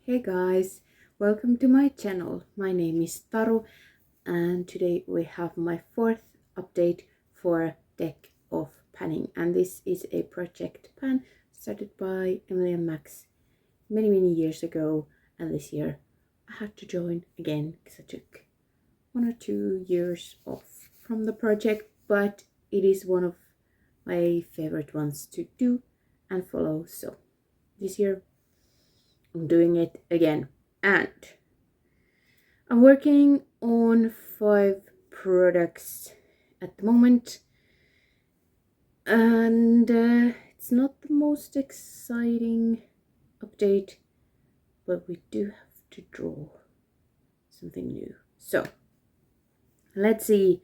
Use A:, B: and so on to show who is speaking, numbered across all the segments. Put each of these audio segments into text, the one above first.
A: Hey guys, welcome to my channel. My name is Taru and today we have my fourth update for deck of panning, and this is a project pan started by Emily and Max many years ago, and this year I had to join again because I took 1 or 2 years off from the project, but it is one of my favorite ones to do and follow, so this year I'm doing it again. And I'm working on 5 products at the moment, and it's not the most exciting update, but we do have to draw something new. So let's see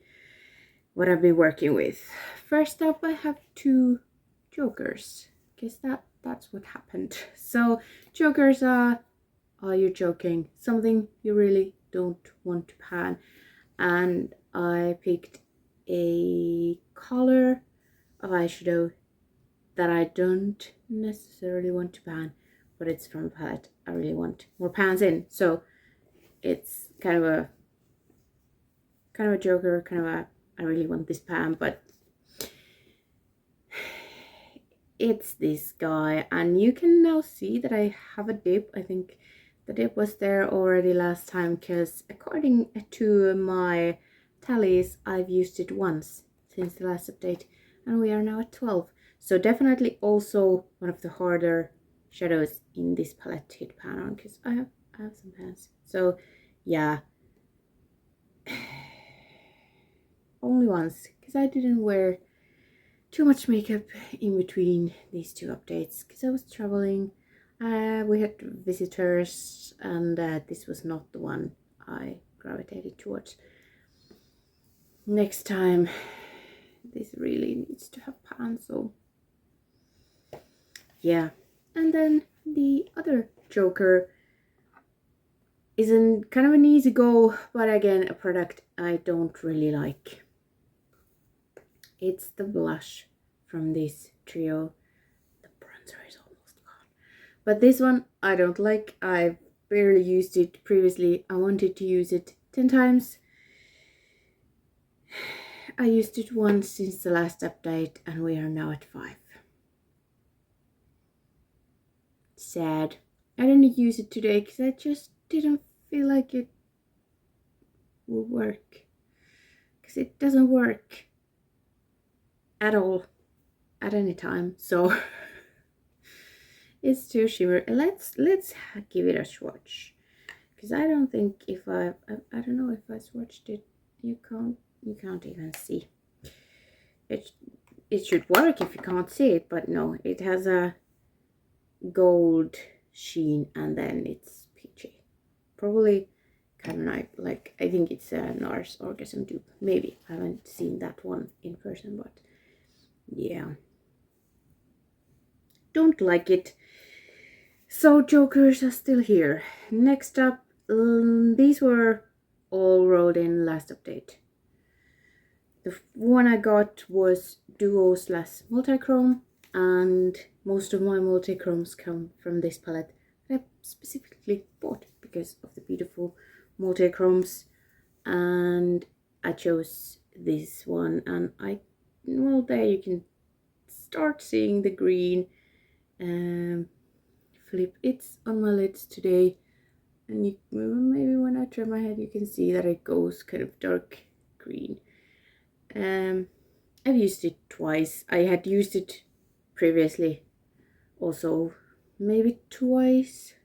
A: what I've been working with. First up, I have 2 jokers, because that's what happened. So jokers are you joking? Something you really don't want to pan. And I picked a color of eyeshadow that I don't necessarily want to pan, but it's from a palette I really want more pans in. So it's kind of a joker, I really want this pan, but it's this guy. And you can now see that I have a dip. I think the dip was there already last time, because according to my tallies, I've used it once since the last update, and we are now at 12. So definitely also one of the harder shadows in this palette to hit pan on, because I have some pans. So yeah, only once, because I didn't wear too much makeup in between these 2 updates, because I was traveling. We had visitors, and this was not the one I gravitated towards. Next time, this really needs to have pans, so yeah. And then the other joker isn't kind of an easy go, but again, a product I don't really like. It's the blush from this trio. The bronzer is almost gone, but this one I don't like. I've barely used it previously. I wanted to use it 10 times. I used it once since the last update, and we are now at 5. Sad. I didn't use it today because I just didn't feel like it will work, because it doesn't work at all at any time. So it's too shimmery. Let's give it a swatch, because I don't think if I don't know if I swatched it. You can't even see it. It should work if you can't see it, but no, it has a gold sheen and then it's peachy. Probably kind of nice. Like, I think it's a NARS Orgasm dupe. Maybe I haven't seen that one in person, but yeah, don't like it. So jokers are still here. Next up, these were all rolled in last update. The one I got was duo / multichrome, and most of my multichromes come from this palette that I specifically bought because of the beautiful multichromes, and I chose this one. And well, there you can start seeing the green flip. It's on my lids today, and maybe when I turn my head you can see that it goes kind of dark green. I've used it twice. I had used it previously also maybe twice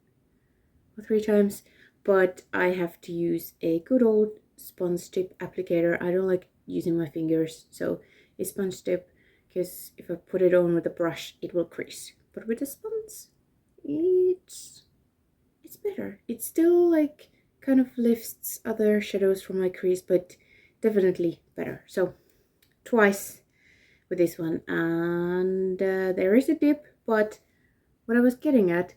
A: or 3 times, but I have to use a good old sponge tip applicator. I don't like using my fingers, so a sponge tip, because if I put it on with a brush it will crease, but with a sponge it's better. It still like kind of lifts other shadows from my crease, but definitely better. So twice with this one. And there is a dip, but what I was getting at,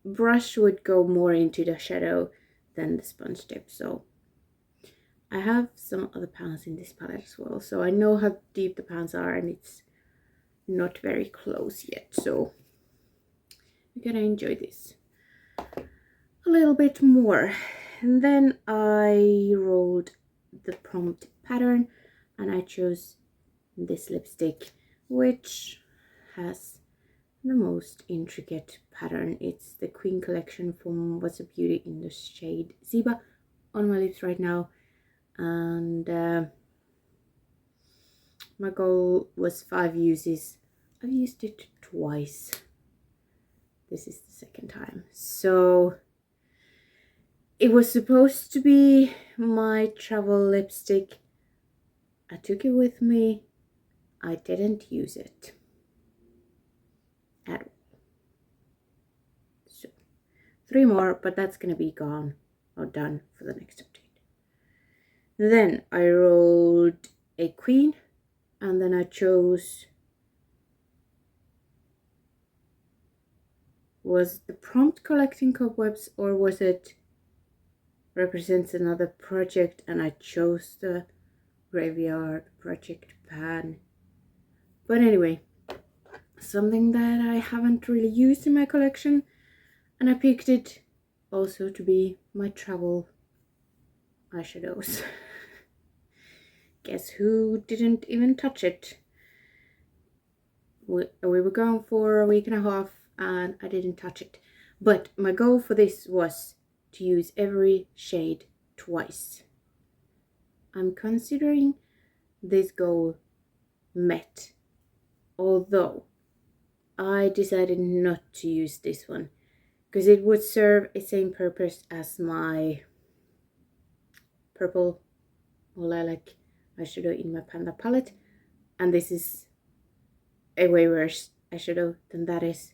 A: brush would go more into the shadow than the sponge tip. So I have some other pans in this palette as well, so I know how deep the pans are, and it's not very close yet, so we gonna enjoy this a little bit more. And then I rolled the prompt pattern and I chose this lipstick, which has the most intricate pattern. It's the Queen collection from What's a Beauty in the shade Ziba on my lips right now. And my goal was 5 uses. I've used it twice. This is the second time. So it was supposed to be my travel lipstick. I took it with me. I didn't use it at all. So 3 more, but that's gonna be gone or done for the next update. Then I rolled a queen, and then I chose, was the prompt collecting cobwebs, or was it represents another project, and I chose the graveyard project pan. But anyway, something that I haven't really used in my collection, and I picked it also to be my travel eyeshadows. Guess who didn't even touch it? We were gone for a week and a half and I didn't touch it. But my goal for this was to use every shade twice. I'm considering this goal met, although I decided not to use this one because it would serve the same purpose as my purple or lilac eyeshadow in my Panda palette, and this is a way worse eyeshadow than that is.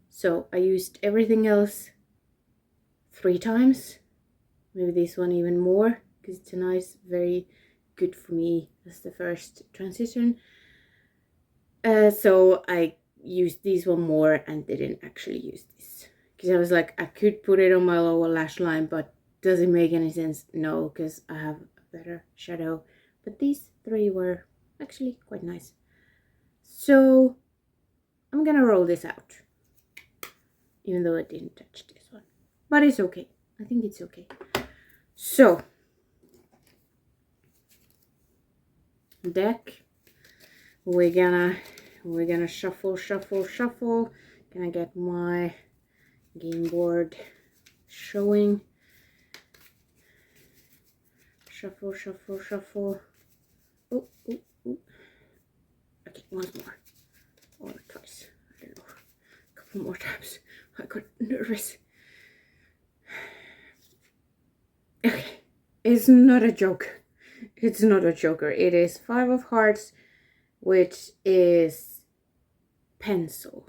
A: So I used everything else 3 times, maybe this one even more, because it's a nice, very good for me as the first transition. So I used this one more and didn't actually use this, because I was like, I could put it on my lower lash line, but does it make any sense? No, because I have a better shadow. But these 3 were actually quite nice. So I'm gonna roll this out, even though I didn't touch this one, but it's okay. I think it's okay. So deck, we're gonna shuffle. Can I get my game board showing? Shuffle. Oh. Okay, once more. Or twice. I don't know. A couple more times. I got nervous. Okay. It's not a joke. It's not a joker. It is 5 of hearts, which is pencil.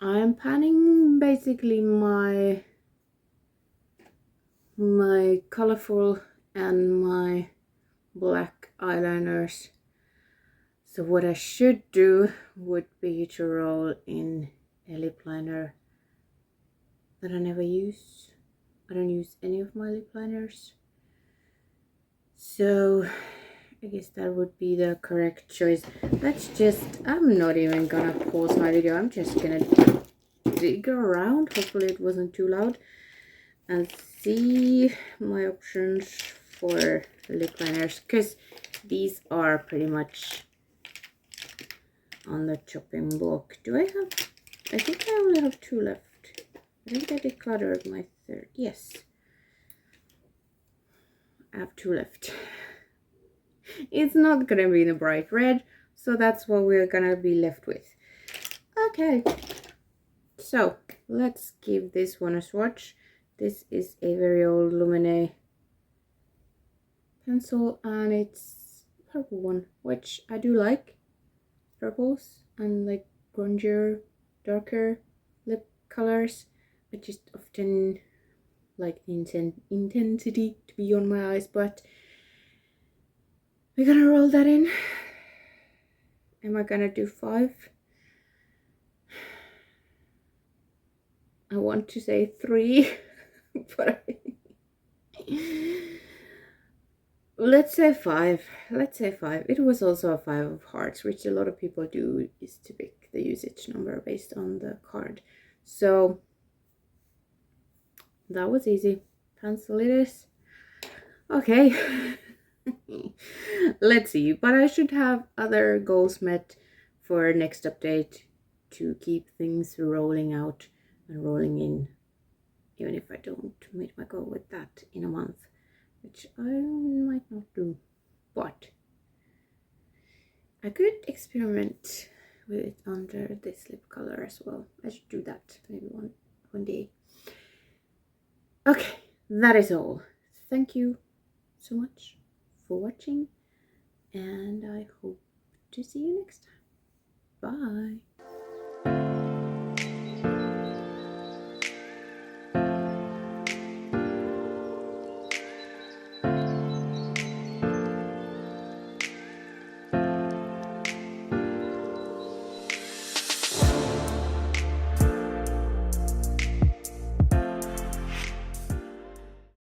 A: I'm panning basically my colorful and my black eyeliners. So what I should do would be to roll in a lip liner that I never use. I don't use any of my lip liners. So I guess that would be the correct choice. I'm not even gonna pause my video. I'm just gonna dig around. Hopefully it wasn't too loud. And see my options for lip liners, because these are pretty much on the chopping block. I think I only have 2 left. I think I decluttered my 3rd. Yes, I have 2 left. It's not gonna be the bright red, so that's what we're gonna be left with. Okay, so let's give this one a swatch. This is a very old Lumine pencil, and it's a purple one, which I do like. Purples and like grungier, darker lip colors. I just often like the intensity to be on my eyes, but we're gonna roll that in. Am I gonna do 5? I want to say 3, but let's say 5. Let's say 5. It was also a 5 of hearts, which a lot of people do, is to pick the usage number based on the card. So that was easy. Cancel it is. Okay. Let's see. But I should have other goals met for next update to keep things rolling out and rolling in, even if I don't meet my goal with that in a month, which I might not do. But I could experiment with it under this lip color as well. I should do that maybe one day. Okay, that is all. Thank you so much for watching, and I hope to see you next time. Bye.